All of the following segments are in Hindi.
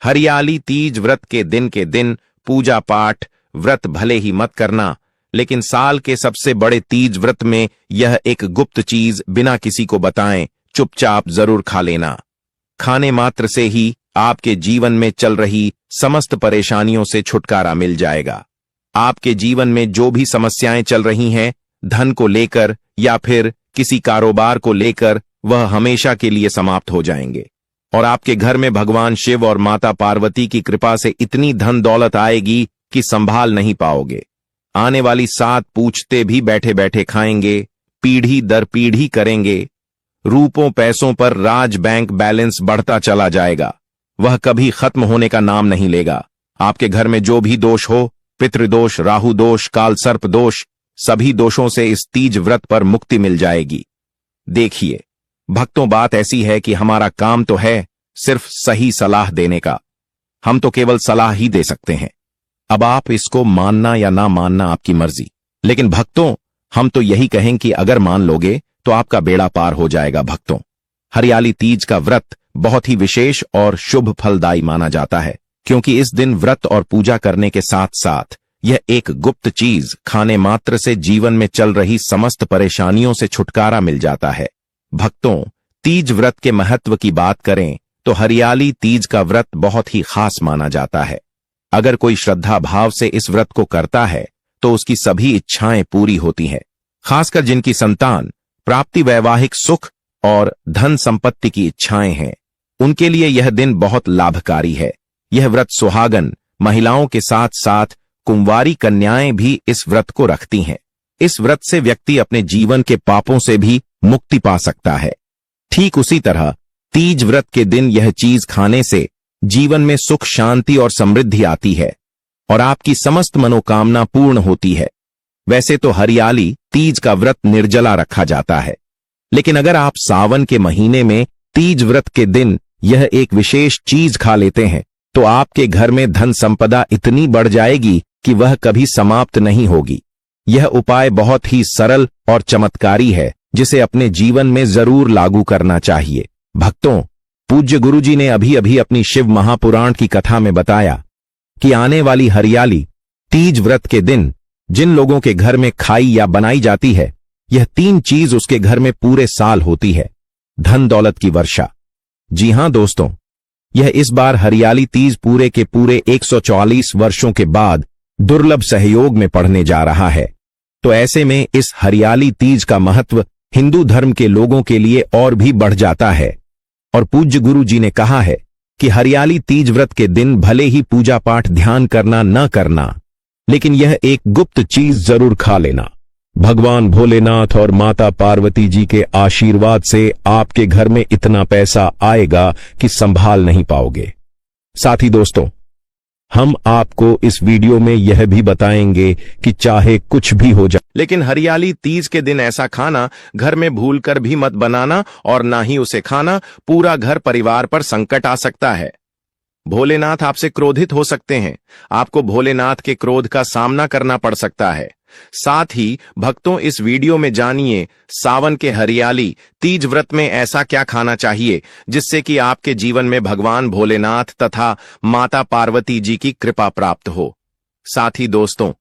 हरियाली तीज व्रत के दिन पूजा पाठ व्रत भले ही मत करना, लेकिन साल के सबसे बड़े तीज व्रत में यह एक गुप्त चीज बिना किसी को बताएं चुपचाप जरूर खा लेना। खाने मात्र से ही आपके जीवन में चल रही समस्त परेशानियों से छुटकारा मिल जाएगा। आपके जीवन में जो भी समस्याएं चल रही हैं, धन को लेकर या फिर किसी कारोबार को लेकर, वह हमेशा के लिए समाप्त हो जाएंगे और आपके घर में भगवान शिव और माता पार्वती की कृपा से इतनी धन दौलत आएगी कि संभाल नहीं पाओगे। आने वाली 7 पूछते भी बैठे बैठे खाएंगे, पीढ़ी दर पीढ़ी करेंगे। रूपों पैसों पर राज बैंक बैलेंस बढ़ता चला जाएगा, वह कभी खत्म होने का नाम नहीं लेगा। आपके घर में जो भी दोष हो, पितृदोष, राहु दोष, काल सर्प दोष, सभी दोषों से इस तीज व्रत पर मुक्ति मिल जाएगी। देखिए भक्तों, बात ऐसी है कि हमारा काम तो है सिर्फ सही सलाह देने का, हम तो केवल सलाह ही दे सकते हैं। अब आप इसको मानना या ना मानना आपकी मर्जी, लेकिन भक्तों हम तो यही कहें कि अगर मान लोगे तो आपका बेड़ा पार हो जाएगा। भक्तों, हरियाली तीज का व्रत बहुत ही विशेष और शुभ फलदायी माना जाता है, क्योंकि इस दिन व्रत और पूजा करने के साथ साथ यह एक गुप्त चीज खाने मात्र से जीवन में चल रही समस्त परेशानियों से छुटकारा मिल जाता है। भक्तों, तीज व्रत के महत्व की बात करें तो हरियाली तीज का व्रत बहुत ही खास माना जाता है। अगर कोई श्रद्धा भाव से इस व्रत को करता है तो उसकी सभी इच्छाएं पूरी होती हैं, खासकर जिनकी संतान प्राप्ति, वैवाहिक सुख और धन संपत्ति की इच्छाएं हैं, उनके लिए यह दिन बहुत लाभकारी है। यह व्रत सुहागन महिलाओं के साथ साथ कुंवारी कन्याएं भी इस व्रत को रखती हैं। इस व्रत से व्यक्ति अपने जीवन के पापों से भी मुक्ति पा सकता है। ठीक उसी तरह तीज व्रत के दिन यह चीज खाने से जीवन में सुख, शांति और समृद्धि आती है और आपकी समस्त मनोकामना पूर्ण होती है। वैसे तो हरियाली तीज का व्रत निर्जला रखा जाता है, लेकिन अगर आप सावन के महीने में तीज व्रत के दिन यह एक विशेष चीज खा लेते हैं तो आपके घर में धन संपदा इतनी बढ़ जाएगी कि वह कभी समाप्त नहीं होगी। यह उपाय बहुत ही सरल और चमत्कारी है, जिसे अपने जीवन में जरूर लागू करना चाहिए। भक्तों, पूज्य गुरुजी ने अभी अभी अपनी शिव महापुराण की कथा में बताया कि आने वाली हरियाली तीज व्रत के दिन जिन लोगों के घर में खाई या बनाई जाती है, यह 3 चीज उसके घर में पूरे साल होती है। धन दौलत की वर्षा। जी हां दोस्तों, यह इस बार हरियाली तीज पूरे के पूरे 144 वर्षों के बाद दुर्लभ सहयोग में पड़ने जा रहा है। तो ऐसे में इस हरियाली तीज का महत्व हिंदू धर्म के लोगों के लिए और भी बढ़ जाता है और पूज्य गुरु जी ने कहा है कि हरियाली तीज व्रत के दिन भले ही पूजा पाठ ध्यान करना न करना, लेकिन यह एक गुप्त चीज जरूर खा लेना। भगवान भोलेनाथ और माता पार्वती जी के आशीर्वाद से आपके घर में इतना पैसा आएगा कि संभाल नहीं पाओगे। साथ ही दोस्तों, हम आपको इस वीडियो में यह भी बताएंगे कि चाहे कुछ भी हो जाए, लेकिन हरियाली तीज के दिन ऐसा खाना घर में भूलकर भी मत बनाना और ना ही उसे खाना। पूरा घर परिवार पर संकट आ सकता है। भोलेनाथ आपसे क्रोधित हो सकते हैं, आपको भोलेनाथ के क्रोध का सामना करना पड़ सकता है। साथ ही भक्तों, इस वीडियो में जानिए सावन के हरियाली तीज व्रत में ऐसा क्या खाना चाहिए जिससे कि आपके जीवन में भगवान भोलेनाथ तथा माता पार्वती जी की कृपा प्राप्त हो। साथ ही दोस्तों,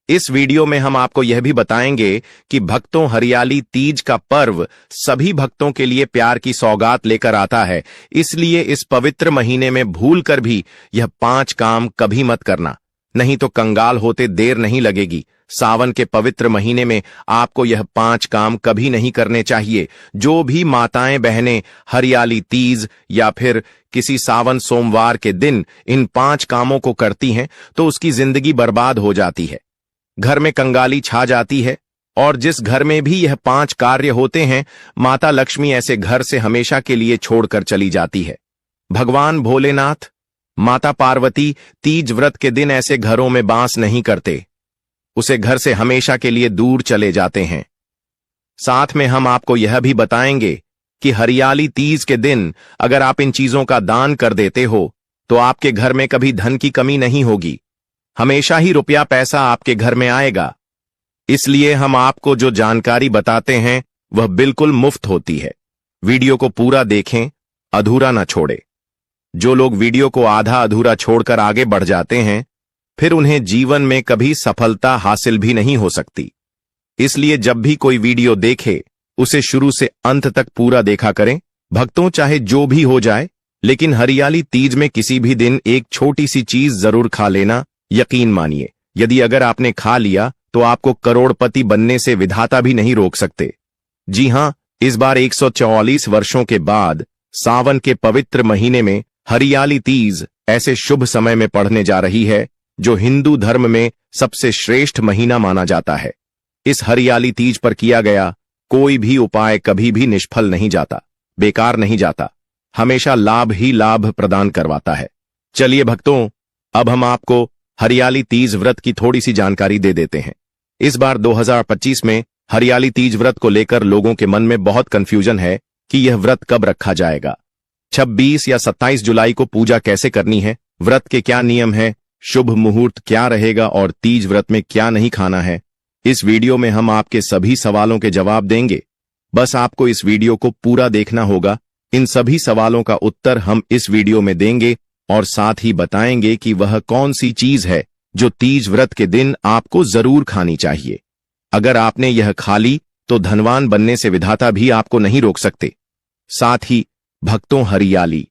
इस वीडियो में हम आपको यह भी बताएंगे कि भक्तों, हरियाली तीज का पर्व सभी भक्तों के लिए प्यार की सौगात लेकर आता है, इसलिए इस पवित्र महीने में भूलकर भी यह 5 काम कभी मत करना, नहीं तो कंगाल होते देर नहीं लगेगी। सावन के पवित्र महीने में आपको यह 5 काम कभी नहीं करने चाहिए। जो भी माताएं बहनें हरियाली तीज या फिर किसी सावन सोमवार के दिन इन 5 कामों को करती हैं तो उसकी जिंदगी बर्बाद हो जाती है, घर में कंगाली छा जाती है और जिस घर में भी यह 5 कार्य होते हैं, माता लक्ष्मी ऐसे घर से हमेशा के लिए छोड़कर चली जाती है। भगवान भोलेनाथ, माता पार्वती तीज व्रत के दिन ऐसे घरों में वास नहीं करते, उसे घर से हमेशा के लिए दूर चले जाते हैं। साथ में हम आपको यह भी बताएंगे कि हरियाली तीज के दिन अगर आप इन चीजों का दान कर देते हो तो आपके घर में कभी धन की कमी नहीं होगी, हमेशा ही रुपया पैसा आपके घर में आएगा। इसलिए हम आपको जो जानकारी बताते हैं वह बिल्कुल मुफ्त होती है। वीडियो को पूरा देखें, अधूरा न छोड़े। जो लोग वीडियो को आधा अधूरा छोड़कर आगे बढ़ जाते हैं, फिर उन्हें जीवन में कभी सफलता हासिल भी नहीं हो सकती। इसलिए जब भी कोई वीडियो देखे, उसे शुरू से अंत तक पूरा देखा करें। भक्तों, चाहे जो भी हो जाए, लेकिन हरियाली तीज में किसी भी दिन एक छोटी सी चीज जरूर खा लेना। यकीन मानिए, यदि अगर आपने खा लिया तो आपको करोड़पति बनने से विधाता भी नहीं रोक सकते। जी हां, इस बार 144 वर्षों के बाद सावन के पवित्र महीने में हरियाली तीज ऐसे शुभ समय में पड़ने जा रही है, जो हिंदू धर्म में सबसे श्रेष्ठ महीना माना जाता है। इस हरियाली तीज पर किया गया कोई भी उपाय कभी भी निष्फल नहीं जाता, बेकार नहीं जाता, हमेशा लाभ ही लाभ प्रदान करवाता है। चलिए भक्तों, अब हम आपको हरियाली तीज व्रत की थोड़ी सी जानकारी दे देते हैं। इस बार 2025 में हरियाली तीज व्रत को लेकर लोगों के मन में बहुत कंफ्यूजन है कि यह व्रत कब रखा जाएगा। 26 या 27 जुलाई को पूजा कैसे करनी है, व्रत के क्या नियम हैं, शुभ मुहूर्त क्या रहेगा और तीज व्रत में क्या नहीं खाना है। इस वीडियो में हम आपके सभी सवालों के जवाब देंगे। बस आपको इस वीडियो को पूरा देखना होगा। इन सभी सवालों का उत्तर हम इस वीडियो में देंगे और साथ ही बताएंगे कि वह कौन सी चीज है जो तीज व्रत के दिन आपको जरूर खानी चाहिए। अगर आपने यह खा ली तो धनवान बनने से विधाता भी आपको नहीं रोक सकते। साथ ही भक्तों, हरियाली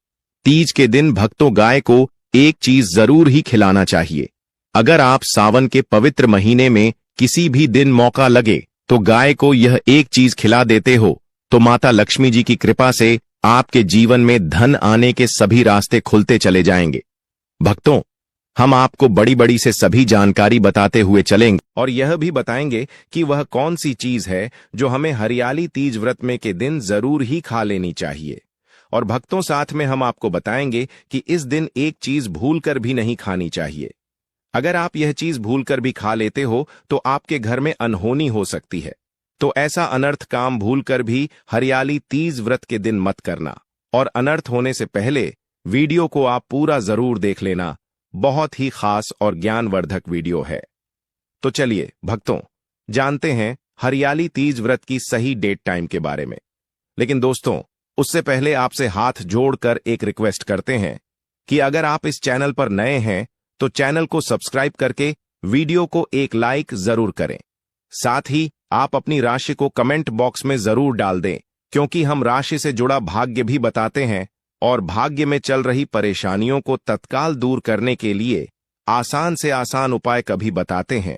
तीज के दिन भक्तों गाय को एक चीज जरूर ही खिलाना चाहिए। अगर आप सावन के पवित्र महीने में किसी भी दिन मौका लगे तो गाय को यह एक चीज खिला देते हो तो माता लक्ष्मी जी की कृपा से आपके जीवन में धन आने के सभी रास्ते खुलते चले जाएंगे। भक्तों, हम आपको बड़ी बड़ी से सभी जानकारी बताते हुए चलेंगे और यह भी बताएंगे कि वह कौन सी चीज है जो हमें हरियाली तीज व्रत में के दिन जरूर ही खा लेनी चाहिए। और भक्तों, साथ में हम आपको बताएंगे कि इस दिन एक चीज भूलकर भी नहीं खानी चाहिए। अगर आप यह चीज भूलकर भी खा लेते हो तो आपके घर में अनहोनी हो सकती है। तो ऐसा अनर्थ काम भूलकर भी हरियाली तीज व्रत के दिन मत करना। और अनर्थ होने से पहले वीडियो को आप पूरा जरूर देख लेना। बहुत ही खास और ज्ञानवर्धक वीडियो है। तो चलिए भक्तों, जानते हैं हरियाली तीज व्रत की सही डेट टाइम के बारे में। लेकिन दोस्तों, उससे पहले आपसे हाथ जोड़कर एक रिक्वेस्ट करते हैं कि अगर आप इस चैनल पर नए हैं तो चैनल को सब्सक्राइब करके वीडियो को एक लाइक जरूर करें। साथ ही आप अपनी राशि को कमेंट बॉक्स में जरूर डाल दें, क्योंकि हम राशि से जुड़ा भाग्य भी बताते हैं और भाग्य में चल रही परेशानियों को तत्काल दूर करने के लिए आसान से आसान उपाय कभी बताते हैं।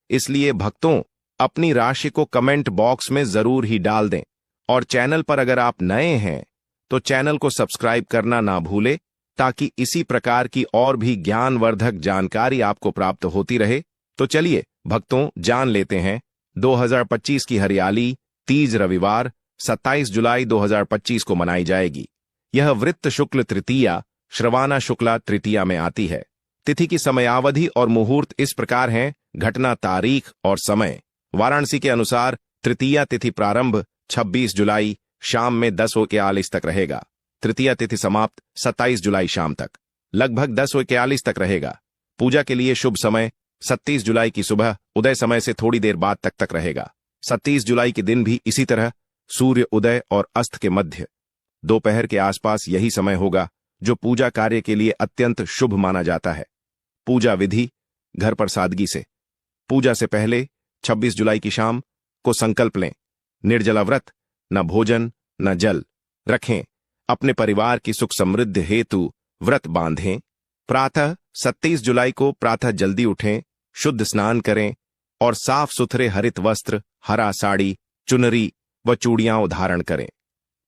इसलिए भक्तों, अपनी राशि को कमेंट बॉक्स में जरूर ही डाल दें और चैनल पर अगर आप नए हैं तो चैनल को सब्सक्राइब करना ना भूले, ताकि इसी प्रकार की और भी ज्ञानवर्धक जानकारी आपको प्राप्त होती रहे। तो चलिए भक्तों, जान लेते हैं 2025 की हरियाली तीज रविवार 27 जुलाई 2025 को मनाई जाएगी। यह वृत्त शुक्ल तृतीया श्रवाना शुक्ला तृतीया में आती है। तिथि की समयावधि और मुहूर्त इस प्रकार हैं। घटना, तारीख और समय। वाराणसी के अनुसार तृतीया तिथि प्रारंभ 26 जुलाई शाम में 10:41 तक रहेगा। तृतीया तिथि समाप्त 27 जुलाई शाम तक लगभग 10:41 तक रहेगा। पूजा के लिए शुभ समय 27 जुलाई की सुबह उदय समय से थोड़ी देर बाद तक रहेगा। 27 जुलाई के दिन भी इसी तरह सूर्य उदय और अस्त के मध्य दोपहर के आसपास यही समय होगा, जो पूजा कार्य के लिए अत्यंत शुभ माना जाता है। पूजा विधि, घर पर सादगी से। पूजा से पहले 26 जुलाई की शाम को संकल्प लें, निर्जला व्रत, न भोजन न जल रखें। अपने परिवार की सुख समृद्धि हेतु व्रत बांधें। प्रातः 27 जुलाई को प्रातः जल्दी उठें, शुद्ध स्नान करें और साफ सुथरे हरित वस्त्र, हरा साड़ी, चुनरी व चूड़ियां धारण करें।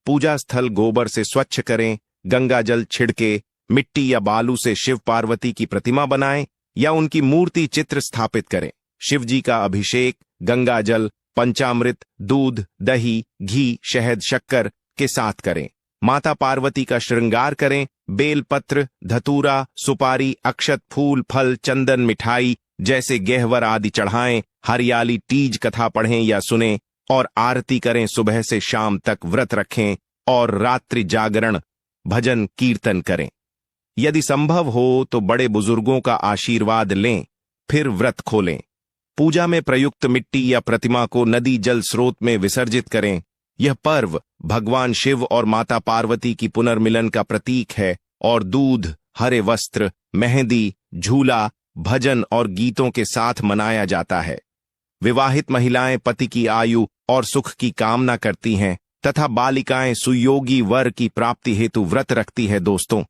पूजा स्थल गोबर से स्वच्छ करें। गंगा जल छिड़के मिट्टी या बालू से शिव पार्वती की प्रतिमा बनाएं या उनकी मूर्ति चित्र स्थापित करें। शिव जी का अभिषेक गंगा जल, पंचामृत, दूध, दही, घी, शहद, शक्कर के साथ करें। माता पार्वती का श्रृंगार करें। बेलपत्र, धतूरा, सुपारी, अक्षत, फूल, फल, चंदन, मिठाई जैसे गहवर आदि चढ़ाएं। हरियाली तीज कथा पढ़ें या सुनें और आरती करें। सुबह से शाम तक व्रत रखें और रात्रि जागरण, भजन, कीर्तन करें। यदि संभव हो तो बड़े बुजुर्गों का आशीर्वाद लें, फिर व्रत खोलें। पूजा में प्रयुक्त मिट्टी या प्रतिमा को नदी जल स्रोत में विसर्जित करें। यह पर्व भगवान शिव और माता पार्वती की पुनर्मिलन का प्रतीक है और दूध, हरे वस्त्र, मेहंदी, झूला, भजन और गीतों के साथ मनाया जाता है। विवाहित महिलाएं पति की आयु और सुख की कामना करती हैं तथा बालिकाएं सुयोगी वर की प्राप्ति हेतु व्रत रखती है। दोस्तों,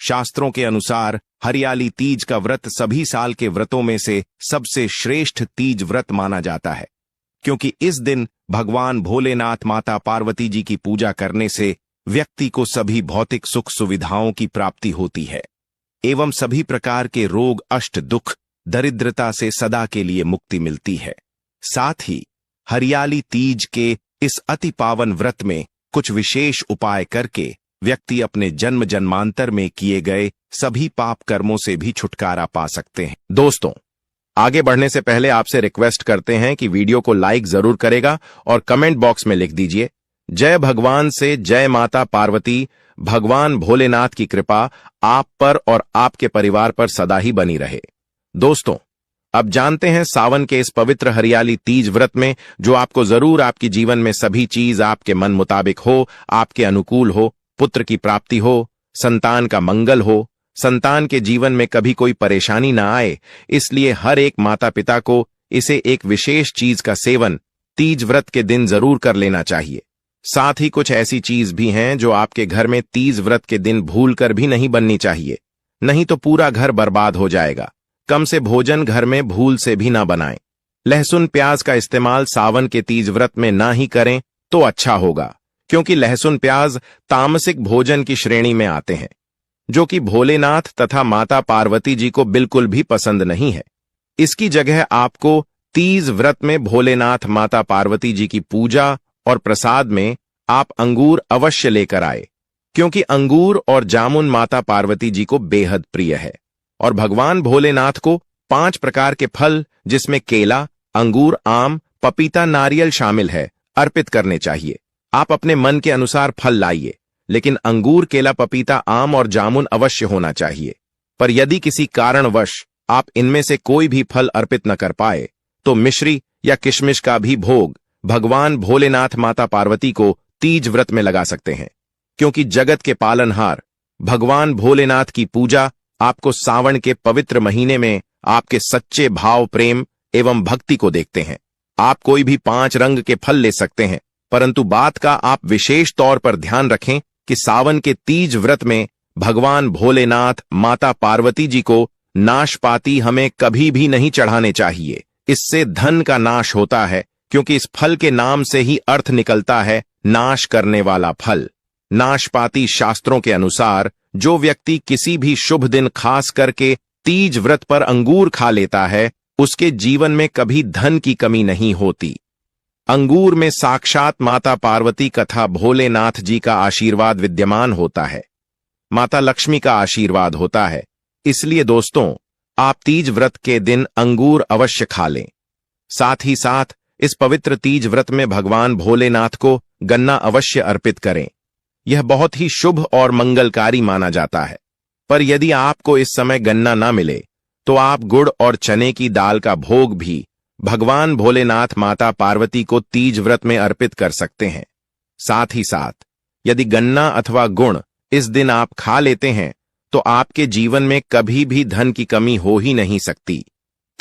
शास्त्रों के अनुसार हरियाली तीज का व्रत सभी साल के व्रतों में से सबसे श्रेष्ठ तीज व्रत माना जाता है, क्योंकि इस दिन भगवान भोलेनाथ माता पार्वती जी की पूजा करने से व्यक्ति को सभी भौतिक सुख सुविधाओं की प्राप्ति होती है एवं सभी प्रकार के रोग, अष्ट, दुख, दरिद्रता से सदा के लिए मुक्ति मिलती है। साथ ही हरियाली तीज के इस अति पावन व्रत में कुछ विशेष उपाय करके व्यक्ति अपने जन्म जन्मांतर में किए गए सभी पाप कर्मों से भी छुटकारा पा सकते हैं। दोस्तों, आगे बढ़ने से पहले आपसे रिक्वेस्ट करते हैं कि वीडियो को लाइक जरूर करेगा और कमेंट बॉक्स में लिख दीजिए, जय भगवान से जय माता पार्वती। भगवान भोलेनाथ की कृपा आप पर और आपके परिवार पर सदा ही बनी रहे। दोस्तों, अब जानते हैं सावन के इस पवित्र हरियाली तीज व्रत में जो आपको जरूर आपकी जीवन में सभी चीज आपके मन मुताबिक हो, आपके अनुकूल हो, पुत्र की प्राप्ति हो, संतान का मंगल हो, संतान के जीवन में कभी कोई परेशानी ना आए, इसलिए हर एक माता पिता को इसे एक विशेष चीज का सेवन तीज व्रत के दिन जरूर कर लेना चाहिए। साथ ही कुछ ऐसी चीज भी हैं जो आपके घर में तीज व्रत के दिन भूलकर भी नहीं बननी चाहिए, नहीं तो पूरा घर बर्बाद हो जाएगा। कम से भोजन घर में भूल से भी ना बनाएं। लहसुन प्याज का इस्तेमाल सावन के तीज व्रत में ना ही करें तो अच्छा होगा, क्योंकि लहसुन प्याज तामसिक भोजन की श्रेणी में आते हैं, जो कि भोलेनाथ तथा माता पार्वती जी को बिल्कुल भी पसंद नहीं है। इसकी जगह आपको तीज व्रत में भोलेनाथ माता पार्वती जी की पूजा और प्रसाद में आप अंगूर अवश्य लेकर आए, क्योंकि अंगूर और जामुन माता पार्वती जी को बेहद प्रिय है। और भगवान भोलेनाथ को 5 प्रकार के फल, जिसमें केला, अंगूर, आम, पपीता, नारियल शामिल है, अर्पित करने चाहिए। आप अपने मन के अनुसार फल लाइए, लेकिन अंगूर, केला, पपीता, आम और जामुन अवश्य होना चाहिए। पर यदि किसी कारणवश आप इनमें से कोई भी फल अर्पित न कर पाए तो मिश्री या किशमिश का भी भोग भगवान भोलेनाथ माता पार्वती को तीज व्रत में लगा सकते हैं, क्योंकि जगत के पालनहार भगवान भोलेनाथ की पूजा आपको सावन के पवित्र महीने में आपके सच्चे भाव, प्रेम एवं भक्ति को देखते हैं। आप कोई भी 5 रंग के फल ले सकते हैं, परंतु बात का आप विशेष तौर पर ध्यान रखें कि सावन के तीज व्रत में भगवान भोलेनाथ माता पार्वती जी को नाशपाती हमें कभी भी नहीं चढ़ाने चाहिए। इससे धन का नाश होता है, क्योंकि इस फल के नाम से ही अर्थ निकलता है नाश करने वाला फल। नाशपाती शास्त्रों के अनुसार जो व्यक्ति किसी भी शुभ दिन खास करके तीज व्रत पर अंगूर खा लेता है, उसके जीवन में कभी धन की कमी नहीं होती। अंगूर में साक्षात माता पार्वती तथा भोलेनाथ जी का आशीर्वाद विद्यमान होता है, माता लक्ष्मी का आशीर्वाद होता है। इसलिए दोस्तों, आप तीज व्रत के दिन अंगूर अवश्य खा लें। साथ ही साथ इस पवित्र तीज व्रत में भगवान भोलेनाथ को गन्ना अवश्य अर्पित करें। यह बहुत ही शुभ और मंगलकारी माना जाता है। पर यदि आपको इस समय गन्ना ना मिले तो आप गुड़ और चने की दाल का भोग भी भगवान भोलेनाथ माता पार्वती को तीज व्रत में अर्पित कर सकते हैं। साथ ही साथ यदि गन्ना अथवा गुड़ इस दिन आप खा लेते हैं तो आपके जीवन में कभी भी धन की कमी हो ही नहीं सकती।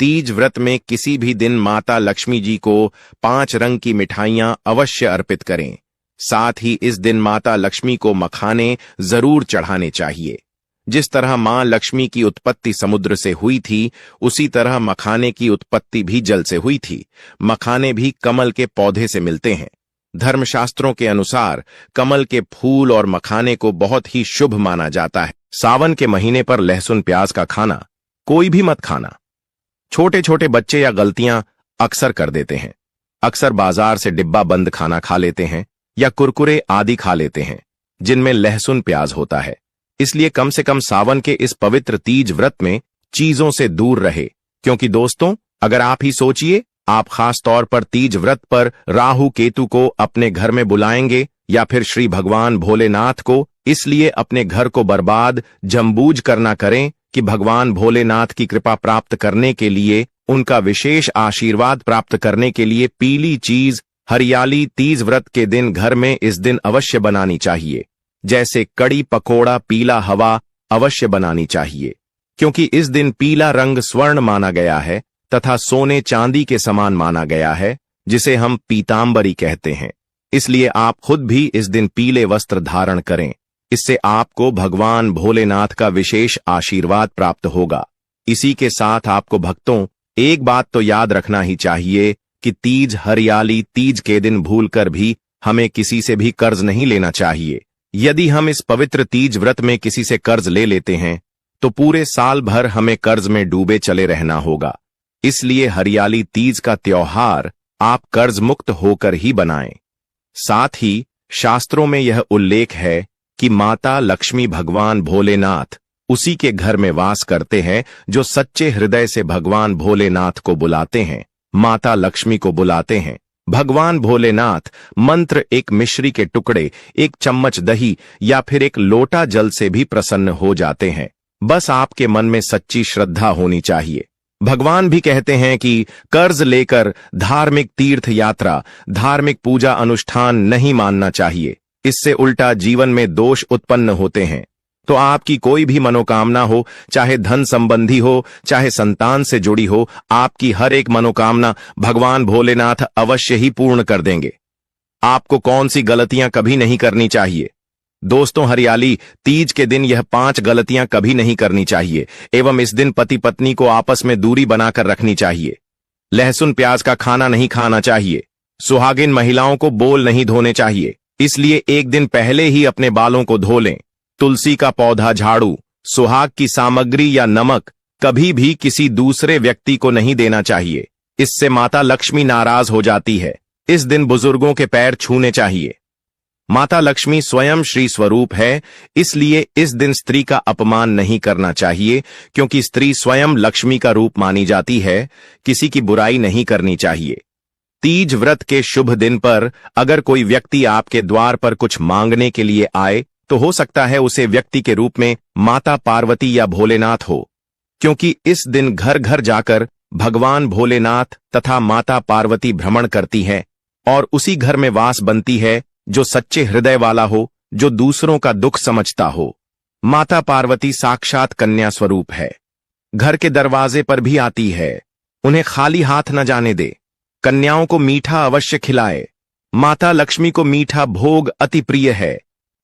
तीज व्रत में किसी भी दिन माता लक्ष्मी जी को 5 रंग की मिठाइयां अवश्य अर्पित करें। साथ ही इस दिन माता लक्ष्मी को मखाने जरूर चढ़ाने चाहिए। जिस तरह मां लक्ष्मी की उत्पत्ति समुद्र से हुई थी, उसी तरह मखाने की उत्पत्ति भी जल से हुई थी। मखाने भी कमल के पौधे से मिलते हैं। धर्मशास्त्रों के अनुसार कमल के फूल और मखाने को बहुत ही शुभ माना जाता है। सावन के महीने पर लहसुन प्याज का खाना कोई भी मत खाना। छोटे छोटे बच्चे या गलतियां अक्सर कर देते हैं। अक्सर बाजार से डिब्बा बंद खाना खा लेते हैं या कुरकुरे आदि खा लेते हैं जिनमें लहसुन प्याज होता है। इसलिए कम से कम सावन के इस पवित्र तीज व्रत में चीजों से दूर रहे, क्योंकि दोस्तों, अगर आप ही सोचिए, आप खास तौर पर तीज व्रत पर राहु केतु को अपने घर में बुलाएंगे या फिर श्री भगवान भोलेनाथ को, इसलिए अपने घर को बर्बाद जमबूझ करना करें कि भगवान भोलेनाथ की कृपा प्राप्त करने के लिए, उनका विशेष आशीर्वाद प्राप्त करने के लिए पीली चीज हरियाली तीज व्रत के दिन घर में इस दिन अवश्य बनानी चाहिए। जैसे कड़ी पकोड़ा पीला हवा अवश्य बनानी चाहिए, क्योंकि इस दिन पीला रंग स्वर्ण माना गया है तथा सोने चांदी के समान माना गया है, जिसे हम पीतांबरी कहते हैं। इसलिए आप खुद भी इस दिन पीले वस्त्र धारण करें। इससे आपको भगवान भोलेनाथ का विशेष आशीर्वाद प्राप्त होगा। इसी के साथ आपको भक्तों एक बात तो याद रखना ही चाहिए कि तीज हरियाली तीज के दिन भूलकर भी हमें किसी से भी कर्ज नहीं लेना चाहिए। यदि हम इस पवित्र तीज व्रत में किसी से कर्ज ले लेते हैं तो पूरे साल भर हमें कर्ज में डूबे चले रहना होगा। इसलिए हरियाली तीज का त्योहार आप कर्ज मुक्त होकर ही बनाएं। साथ ही शास्त्रों में यह उल्लेख है कि माता लक्ष्मी भगवान भोलेनाथ उसी के घर में वास करते हैं जो सच्चे हृदय से भगवान भोलेनाथ को बुलाते हैं, माता लक्ष्मी को बुलाते हैं। भगवान भोलेनाथ मंत्र एक मिश्री के टुकड़े, एक चम्मच दही या फिर एक लोटा जल से भी प्रसन्न हो जाते हैं। बस आपके मन में सच्ची श्रद्धा होनी चाहिए। भगवान भी कहते हैं कि कर्ज लेकर धार्मिक तीर्थ यात्रा, धार्मिक पूजा अनुष्ठान नहीं मानना चाहिए। इससे उल्टा जीवन में दोष उत्पन्न होते हैं। तो आपकी कोई भी मनोकामना हो, चाहे धन संबंधी हो, चाहे संतान से जुड़ी हो, आपकी हर एक मनोकामना भगवान भोलेनाथ अवश्य ही पूर्ण कर देंगे। आपको कौन सी गलतियां कभी नहीं करनी चाहिए? दोस्तों, हरियाली तीज के दिन यह 5 गलतियां कभी नहीं करनी चाहिए एवं इस दिन पति पत्नी को आपस में दूरी बनाकर रखनी चाहिए। लहसुन प्याज का खाना नहीं खाना चाहिए। सुहागिन महिलाओं को बोल नहीं धोने चाहिए, इसलिए एक दिन पहले ही अपने बालों को धो लें। तुलसी का पौधा, झाड़ू, सुहाग की सामग्री या नमक कभी भी किसी दूसरे व्यक्ति को नहीं देना चाहिए। इससे माता लक्ष्मी नाराज हो जाती है। इस दिन बुजुर्गों के पैर छूने चाहिए। माता लक्ष्मी स्वयं श्री स्वरूप है, इसलिए इस दिन स्त्री का अपमान नहीं करना चाहिए, क्योंकि स्त्री स्वयं लक्ष्मी का रूप मानी जाती है। किसी की बुराई नहीं करनी चाहिए। तीज व्रत के शुभ दिन पर अगर कोई व्यक्ति आपके द्वार पर कुछ मांगने के लिए आए तो हो सकता है उसे व्यक्ति के रूप में माता पार्वती या भोलेनाथ हो, क्योंकि इस दिन घर घर जाकर भगवान भोलेनाथ तथा माता पार्वती भ्रमण करती है और उसी घर में वास बनती है जो सच्चे हृदय वाला हो, जो दूसरों का दुख समझता हो। माता पार्वती साक्षात कन्या स्वरूप है। घर के दरवाजे पर भी आती है। उन्हें खाली हाथ न जाने दे। कन्याओं को मीठा अवश्य खिलाए। माता लक्ष्मी को मीठा भोग अति प्रिय है।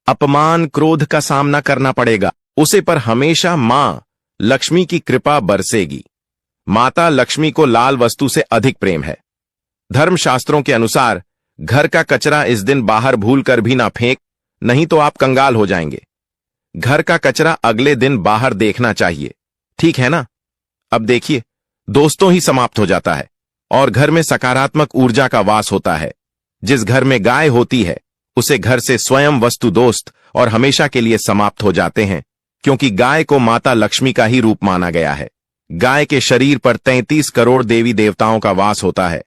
अपमान क्रोध का सामना करना पड़ेगा, उसे पर हमेशा मां लक्ष्मी की कृपा बरसेगी। माता लक्ष्मी को लाल वस्तु से अधिक प्रेम है। धर्मशास्त्रों के अनुसार घर का कचरा इस दिन बाहर भूलकर भी ना फेंक, नहीं तो आप कंगाल हो जाएंगे। घर का कचरा अगले दिन बाहर देखना चाहिए, ठीक है ना? अब देखिए, दोस्तों ही समाप्त हो जाता है और घर में सकारात्मक ऊर्जा का वास होता है। जिस घर में गाय होती है उसे घर से स्वयं वस्तु दोस्त और हमेशा के लिए समाप्त हो जाते हैं, क्योंकि गाय को माता लक्ष्मी का ही रूप माना गया है। गाय के शरीर पर 33 करोड़ देवी देवताओं का वास होता है।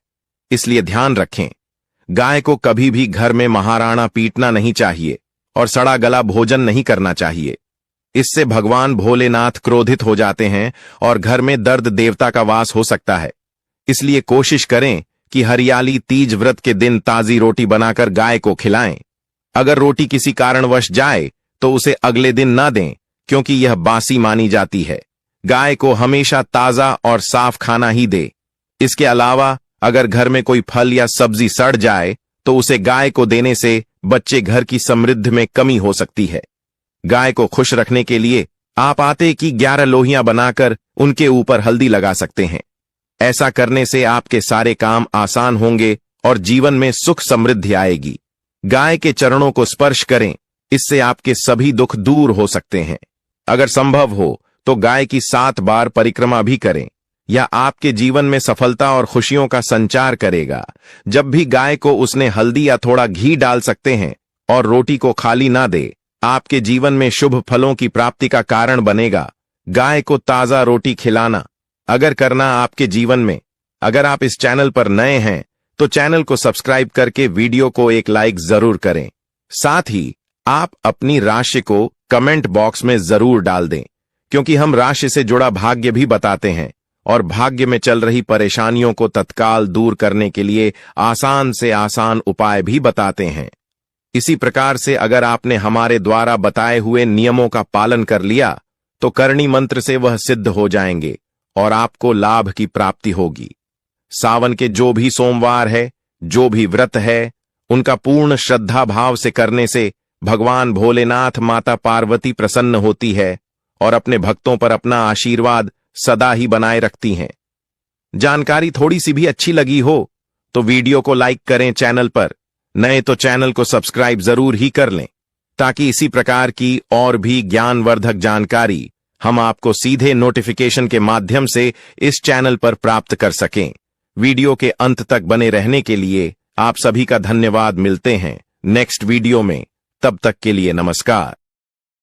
इसलिए ध्यान रखें, गाय को कभी भी घर में महाराणा पीटना नहीं चाहिए और सड़ा गला भोजन नहीं करना चाहिए। इससे भगवान भोलेनाथ क्रोधित हो जाते हैं और घर में दर्द देवता का वास हो सकता है। इसलिए कोशिश करें कि हरियाली तीज व्रत के दिन ताजी रोटी बनाकर गाय को खिलाएं। अगर रोटी किसी कारणवश जाए तो उसे अगले दिन न दें, क्योंकि यह बासी मानी जाती है। गाय को हमेशा ताजा और साफ खाना ही दे। इसके अलावा अगर घर में कोई फल या सब्जी सड़ जाए तो उसे गाय को देने से बच्चे घर की समृद्धि में कमी हो सकती है। गाय को खुश रखने के लिए आप आटे की 11 लोहियां बनाकर उनके ऊपर हल्दी लगा सकते हैं। ऐसा करने से आपके सारे काम आसान होंगे और जीवन में सुख समृद्धि आएगी। गाय के चरणों को स्पर्श करें, इससे आपके सभी दुख दूर हो सकते हैं। अगर संभव हो तो गाय की 7 बार परिक्रमा भी करें, या आपके जीवन में सफलता और खुशियों का संचार करेगा। जब भी गाय को उसने हल्दी या थोड़ा घी डाल सकते हैं और रोटी को खाली ना दे, आपके जीवन में शुभ फलों की प्राप्ति का कारण बनेगा। गाय को ताजा रोटी खिलाना अगर करना आपके जीवन में, अगर आप इस चैनल पर नए हैं तो चैनल को सब्सक्राइब करके वीडियो को एक लाइक जरूर करें। साथ ही आप अपनी राशि को कमेंट बॉक्स में जरूर डाल दें, क्योंकि हम राशि से जुड़ा भाग्य भी बताते हैं और भाग्य में चल रही परेशानियों को तत्काल दूर करने के लिए आसान से आसान उपाय भी बताते हैं। इसी प्रकार से अगर आपने हमारे द्वारा बताए हुए नियमों का पालन कर लिया तो करणी मंत्र से वह सिद्ध हो जाएंगे और आपको लाभ की प्राप्ति होगी। सावन के जो भी सोमवार है, जो भी व्रत है, उनका पूर्ण श्रद्धा भाव से करने से भगवान भोलेनाथ, माता पार्वती प्रसन्न होती है और अपने भक्तों पर अपना आशीर्वाद सदा ही बनाए रखती हैं। जानकारी थोड़ी सी भी अच्छी लगी हो तो वीडियो को लाइक करें, चैनल पर नए तो चैनल को सब्सक्राइब जरूर ही कर लें, ताकि इसी प्रकार की और भी ज्ञानवर्धक जानकारी हम आपको सीधे नोटिफिकेशन के माध्यम से इस चैनल पर प्राप्त कर सकें। वीडियो के अंत तक बने रहने के लिए आप सभी का धन्यवाद। मिलते हैं नेक्स्ट वीडियो में, तब तक के लिए नमस्कार।